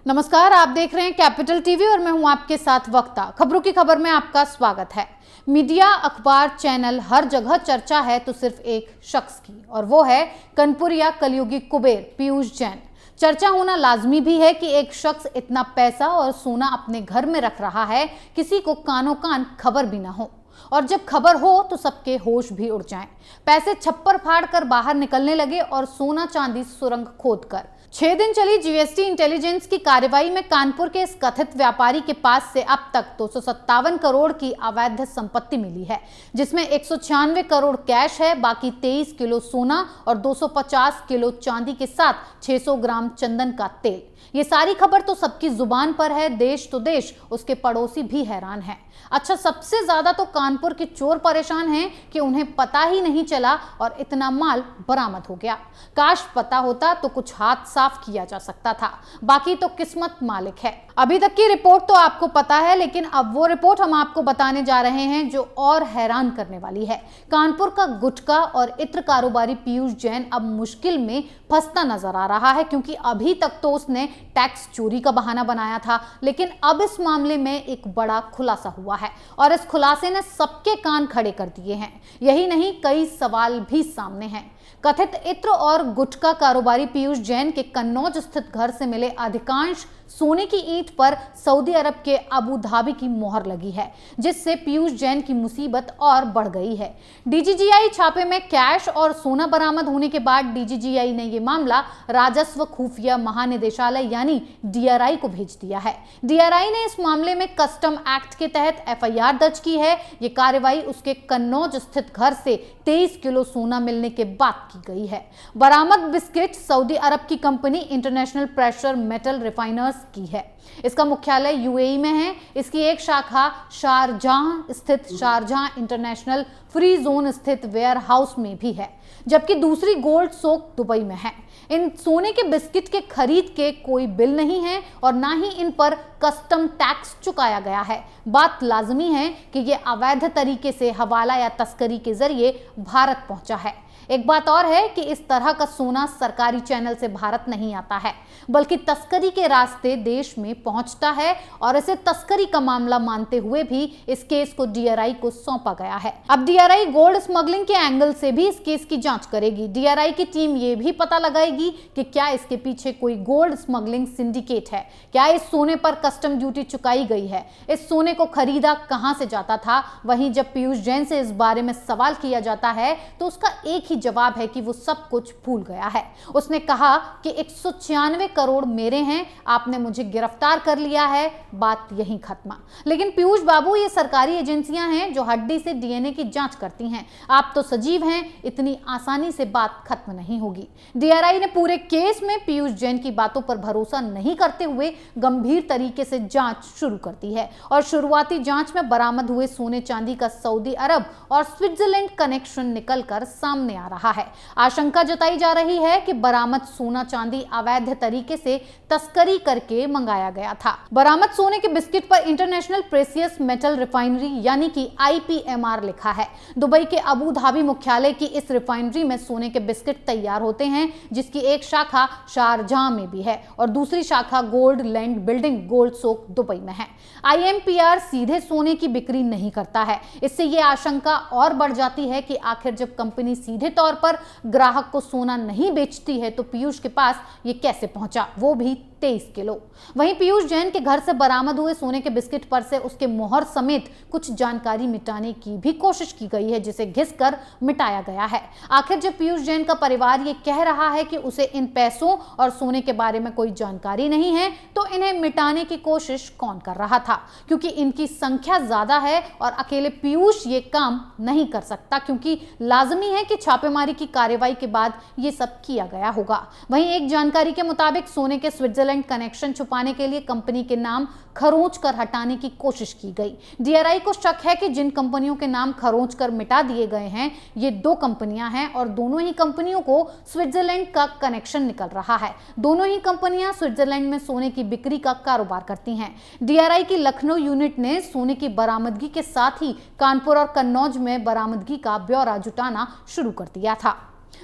नमस्कार, आप देख रहे हैं कैपिटल टीवी और मैं हूं आपके साथ वक्ता। खबरों की खबर में आपका स्वागत है। मीडिया, अखबार, चैनल, हर जगह चर्चा है तो सिर्फ एक शख्स की, और वो है कनपुरिया कलयुगी कुबेर पीयूष जैन। चर्चा होना लाजमी भी है कि एक शख्स इतना पैसा और सोना अपने घर में रख रहा है, किसी को कानों कान खबर भी ना हो, और जब खबर हो तो सबके होश भी उड़ जाएं। पैसे छप्पर फाड़ कर बाहर निकलने लगे और सोना चांदी सुरंग खोद कर। 6 दिन चली जीएसटी इंटेलिजेंस की कार्रवाई में कानपुर के इस कथित व्यापारी के पास से अब तक 257 करोड़ की अवैध संपत्ति मिली है, जिसमें 196 करोड़ कैश है, बाकी 23 किलो सोना और 250 किलो चांदी के साथ 600 ग्राम चंदन का तेल। ये सारी खबर तो सबकी जुबान पर है, देश तो देश, उसके पड़ोसी भी हैरान हैं। अच्छा, सबसे ज्यादा तो कानपुर के चोर परेशान हैं कि उन्हें पता ही नहीं चला और इतना माल बरामद हो गया। काश पता होता तो कुछ हाथ साफ किया जा सकता था, बाकी तो किस्मत मालिक है। अभी तक की रिपोर्ट तो आपको पता है, लेकिन अब वो रिपोर्ट हम आपको बताने जा रहे हैं जो और हैरान करने वाली है। कानपुर का गुटखा और इत्र कारोबारी पीयूष जैन अब मुश्किल में फंसता नजर आ रहा है, क्योंकि अभी तक तो उसने टैक्स चोरी का बहाना बनाया था, लेकिन अब इस मामले में एक बड़ा खुलासा हुआ है और इस खुलासे ने सबके कान खड़े कर दिए हैं। यही नहीं, कई सवाल भी सामने हैं। कथित इत्र और गुटखा कारोबारी पीयूष जैन के कन्नौज स्थित घर से मिले अधिकांश सोने की ईंट पर सऊदी अरब के अबू धाबी की मोहर लगी है, जिससे पीयूष जैन की मुसीबत और बढ़ गई है। डीजीजीआई छापे में कैश और सोना बरामद होने के बाद डीजीजीआई ने यह मामला राजस्व खुफिया महानिदेशालय यानी डीआरआई को भेज दिया है। डीआरआई ने इस मामले में कस्टम एक्ट के तहत एफआईआर दर्ज की है। ये कार्रवाई उसके कन्नौज स्थित घर से 23 किलो सोना मिलने के बाद की गई है। बरामद बिस्किट सऊदी अरब की company international pressure metal refiners की है। इसका मुख्यालय यूएई में है। इसकी एक शाखा शारजाह स्थित शारजाह इंटरनेशनल फ्री जोन स्थित वेयर हाउस में भी है, जबकि दूसरी गोल्ड सोक दुबई में है। इन सोने के बिस्किट के खरीद के कोई बिल नहीं है और ना ही इन पर कस्टम टैक्स चुकाया गया है। बात लाजमी है कि यह अवैध तरीके से हवाला या तस्करी के जरिए भारत पहुंचा है। एक बात और है कि इस तरह का सोना सरकारी चैनल से भारत नहीं आता है, बल्कि तस्करी के रास्ते देश में पहुंचता है, और इसे तस्करी का मामला मानते हुए भी इस केस को डीआरआई को सौंपा गया है। अब डीआरआई गोल्ड स्मगलिंग के एंगल से भी इस केस की जांच करेगी। डीआरआई की टीम ये भी पता लगाएगी कि क्या इसके पीछे कोई गोल्ड स्मगलिंग सिंडिकेट है, क्या इस सोने पर कस्टम ड्यूटी चुकाई गई है, इस सोने को खरीदा कहां से जाता था। वहीं जब पीयूष जैन से इस बारे में सवाल किया जाता है तो उसका एक ही जवाब है कि वो सब कुछ भूल गया है। उसने कहा कि 196 करोड़ मेरे हैं, आपने मुझे गिरफ्तार कर लिया है, बात यहीं खत्म। लेकिन पीयूष बाबू, ये सरकारी एजेंसियां हैं जो हड्डी से डीएनए की जांच करती हैं। आप तो सजीव हैं, इतनी आसानी से बात खत्म नहीं होगी। डीआरआई ने पूरे केस में पीयूष जैन की बातों पर भरोसा नहीं करते हुए गंभीर तरीके से जांच शुरू कर दी है, और शुरुआती जांच में बरामद हुए सोने चांदी का सऊदी अरब और स्विट्जरलैंड कनेक्शन निकलकर सामने आ रहा है। आशंका जताई जा रही है कि बरामद सोना चांदी अवैध तरीके से तस्करी करके मंगाया गया था। बरामद सोने के बिस्किट पर इंटरनेशनल प्रेसियस मेटल रिफाइनरी यानी कि आईपीएमआर लिखा है। दुबई के अबू धाबी मुख्यालय की इस रिफाइनरी में सोने के बिस्किट तैयार होते हैं, जिसकी एक शाखा शारजाह में भी है और दूसरी शाखा गोल्ड लैंड बिल्डिंग गोल्ड सोक दुबई में है। आईएमपीआर सीधे सोने की बिक्री नहीं करता है। इससे यह आशंका और बढ़ जाती है कि आखिर जब कंपनी सीधे तौर पर ग्राहक को सोना नहीं बेचती है तो पीयूष के पास ये कैसे पहुंचा, वो भी 23 किलो। वहीं पीयूष जैन के घर से बरामद हुए सोने के बिस्किट पर से उसके मोहर समेत कुछ जानकारी मिटाने की भी कोशिश की गई है, जिसे घिसकर मिटाया गया है। आखिर जब पीयूष जैन का परिवार ये कह रहा है कि उसे इन पैसों और सोने के बारे में कोई जानकारी नहीं है, तो इन्हें मिटाने की कोशिश कौन कर रहा था? क्योंकि इनकी संख्या ज्यादा है और अकेले पीयूष ये काम नहीं कर सकता, क्योंकि लाजमी है कि छापेमारी की कार्रवाई के बाद ये सब किया गया होगा। वहीं एक जानकारी के मुताबिक सोने के स्विट्जरलैंड स्विट्जरलैंड कनेक्शन छुपाने के लिए कंपनी के नाम खरोंच कर हटाने की कोशिश की गई। डीआरआई को शक है कि जिन कंपनियों के नाम खरोंच कर मिटा दिए गए हैं ये 2 कंपनियां हैं और दोनों ही कंपनियों को स्विट्जरलैंड का कनेक्शन निकल रहा है। दोनों ही कंपनियां स्विट्जरलैंड में सोने की बिक्री का कारोबार करती हैं। डीआरआई की लखनऊ यूनिट ने सोने की बरामदगी के साथ ही कानपुर और कन्नौज में बरामदगी का ब्यौरा जुटाना शुरू कर दिया था,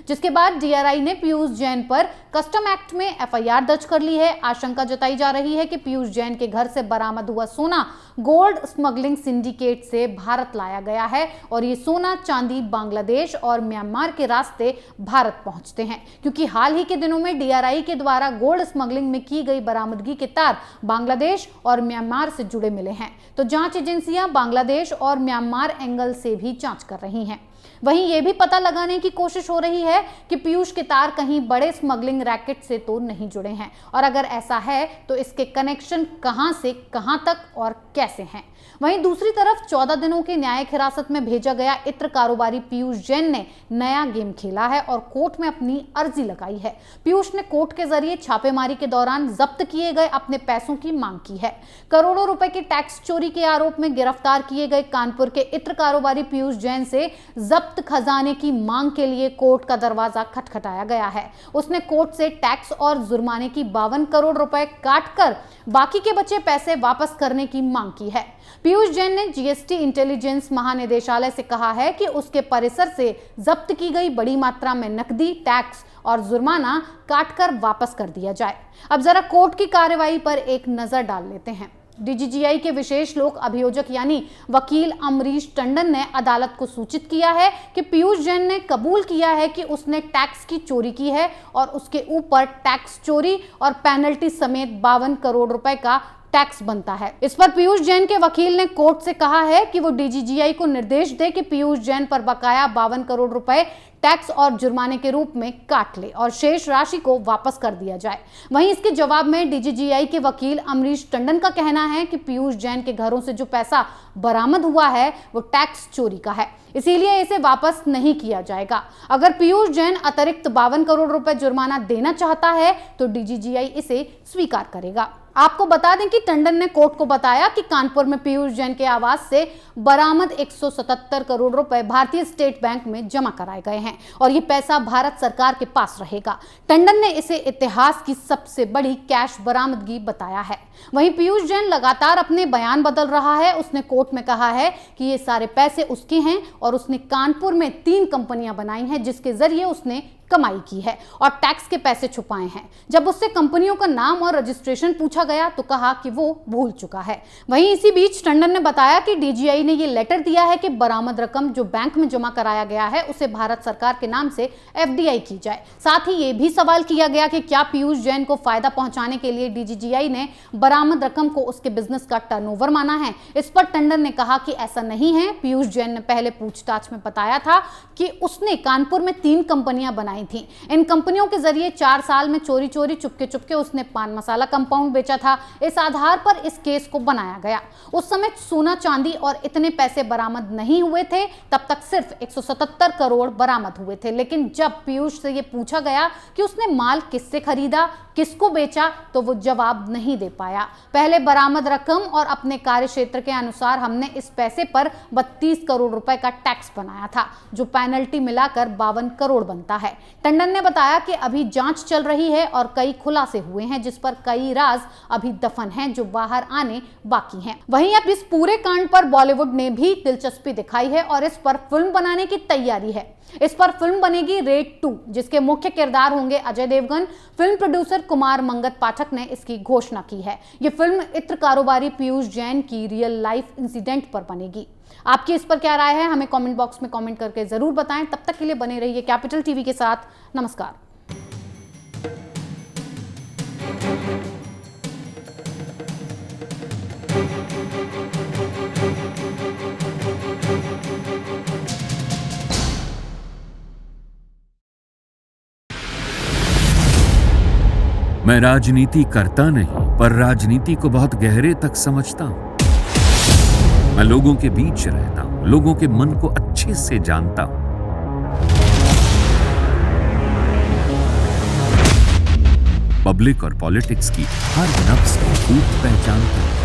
जिसके बाद डीआरआई ने पीयूष जैन पर कस्टम एक्ट में एफआईआर दर्ज कर ली है। आशंका जताई जा रही है कि पीयूष जैन के घर से बरामद हुआ सोना गोल्ड स्मगलिंग सिंडिकेट से भारत लाया गया है और ये सोना चांदी बांग्लादेश और म्यांमार के रास्ते भारत पहुंचते हैं, क्योंकि हाल ही के दिनों में डीआरआई के द्वारा गोल्ड स्मगलिंग में की गई बरामदगी के तार बांग्लादेश और म्यांमार से जुड़े मिले हैं। तो जांच एजेंसियां बांग्लादेश और म्यांमार एंगल से भी जांच कर रही हैं। वहीं यह भी पता लगाने की कोशिश हो रही है कि पीयूष के तार कहीं बड़े स्मगलिंग रैकेट से तो नहीं जुड़े हैं और अगर ऐसा है तो इसके कनेक्शन कहां से कहां तक और कैसे हैं। वहीं दूसरी तरफ 14 दिनों की न्यायिक हिरासत में भेजा गया इत्र कारोबारी पीयूष जैन ने नया गेम खेला है और कोर्ट में अपनी अर्जी लगाई है। पीयूष ने कोर्ट के जरिए छापेमारी के दौरान जब्त किए गए अपने पैसों की मांग की है। करोड़ों रुपए की टैक्स चोरी के आरोप में गिरफ्तार किए गए कानपुर के इत्र कारोबारी पीयूष जैन से जब्त खजाने की मांग के लिए कोर्ट का दरवाजा खटखटाया गया है। उसने कोर्ट से टैक्स और जुर्माने की 52 करोड़ रुपए काटकर बाकी के बचे पैसे वापस करने की मांग की है। पीयूष जैन ने जीएसटी इंटेलिजेंस महानिदेशालय से कहा है कि उसके परिसर से जब्त की गई बड़ी मात्रा में नकदी, टैक्स और जुर्माना काटकर वापस कर दिया जाए। अब जरा कोर्ट की कार्रवाई पर एक नजर डाल लेते हैं। डीजीजीआई के विशेष लोक अभियोजक यानी वकील अमरीश टंडन ने अदालत को सूचित किया है कि पीयूष जैन ने कबूल किया है कि उसने टैक्स की चोरी की है और उसके ऊपर टैक्स चोरी और पेनल्टी समेत 52 करोड़ रुपए का टैक्स बनता है। इस पर पीयूष जैन के वकील ने कोर्ट से कहा है कि वो डीजीजीआई को निर्देश दे कि पीयूष जैन पर बकाया 52 करोड़ रुपए टैक्स और जुर्माने के रूप में काट ले और शेष राशि को वापस कर दिया जाए। वहीं इसके जवाब में डीजीजीआई के वकील अमरीश टंडन का कहना है कि पीयूष जैन के घरों से जो पैसा बरामद हुआ है वो टैक्स चोरी का है, इसीलिए इसे वापस नहीं किया जाएगा। अगर पीयूष जैन अतिरिक्त 52 करोड़ रुपए जुर्माना देना चाहता है तो डीजीजीआई इसे स्वीकार करेगा। आपको बता दें कि टंडन ने कोर्ट को बताया कि कानपुर में पीयूष जैन के आवास से बरामद 177 करोड़ रुपए भारतीय स्टेट बैंक में जमा कराए गए हैं और ये पैसा भारत सरकार के पास रहेगा। टंडन ने इसे इतिहास की सबसे बड़ी कैश बरामदगी बताया है। वहीं पीयूष जैन लगातार अपने बयान बदल रहा है। उसने कोर्ट में कहा है कि ये सारे पैसे उसके हैं और उसने कानपुर में 3 कंपनियां बनाई हैं जिसके जरिए उसने कमाई की है और टैक्स के पैसे छुपाए हैं। जब उससे कंपनियों का नाम और रजिस्ट्रेशन पूछा गया तो कहा कि वो भूल चुका है। वहीं इसी बीच टंडन ने बताया कि डीजीआई ने ये लेटर दिया है कि बरामद रकम जो बैंक में जमा कराया गया है उसे भारत सरकार के नाम से एफडीआई की जाए। साथ ही ये भी सवाल किया गया कि क्या पीयूष जैन को फायदा पहुंचाने के लिए डीजीजीआई ने बरामद रकम को उसके बिजनेस का टर्नओवर माना है। इस पर टंडन ने कहा कि ऐसा नहीं है। पीयूष जैन ने पहले पूछताछ में बताया था कि उसने कानपुर में 3 कंपनियां बनाई थी। इन कंपनियों के जरिए 4 साल में चोरी चोरी चुपके उसने पान मसाला कंपाउंड बेचा था। इस आधार पर इस केस को बनाया गया। उस समय सोना चांदी और इतने पैसे बरामद नहीं हुए थे, तब तक सिर्फ 177 करोड़ बरामद हुए थे। लेकिन जब पीयूष से ये पूछा गया कि उसने माल किससे खरीदा, किसको बेचा, तो वो जवाब नहीं दे पाया। पहले बरामद रकम और अपने कार्य क्षेत्र के अनुसार हमने इस पैसे पर 32 करोड़ रुपए का टैक्स बनाया था, जो पेनल्टी मिलाकर 52 करोड़ बनता है। टंडन ने बताया कि अभी जांच चल रही है और कई खुलासे हुए हैं जिस पर कई राज अभी दफन हैं जो बाहर आने बाकी हैं। वहीं अब इस पूरे कांड पर बॉलीवुड ने भी दिलचस्पी दिखाई है और इस पर फिल्म बनाने की तैयारी है। इस पर फिल्म बनेगी रेड 2, जिसके मुख्य किरदार होंगे अजय देवगन। फिल्म प्रोड्यूसर कुमार मंगत पाठक ने इसकी घोषणा की है। ये फिल्म इत्र कारोबारी पीयूष जैन की रियल लाइफ इंसिडेंट पर बनेगी। आपकी इस पर क्या राय है, हमें कमेंट बॉक्स में कमेंट करके जरूर बताएं। तब तक के लिए बने रहिए कैपिटल टीवी के साथ। नमस्कार। मैं राजनीति करता नहीं, पर राजनीति को बहुत गहरे तक समझता हूं। मैं लोगों के बीच रहता हूं, लोगों के मन को अच्छे से जानता हूं। पब्लिक और पॉलिटिक्स की हर नब्ज को खूब पहचानता हूं।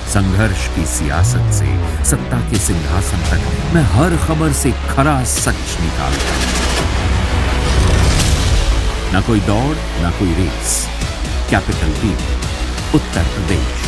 संघर्ष की सियासत से सत्ता के सिंहासन तक मैं हर खबर से खरा सच निकालता हूं। ना कोई दौड़, ना कोई race. Capital TV, Uttar Pradesh.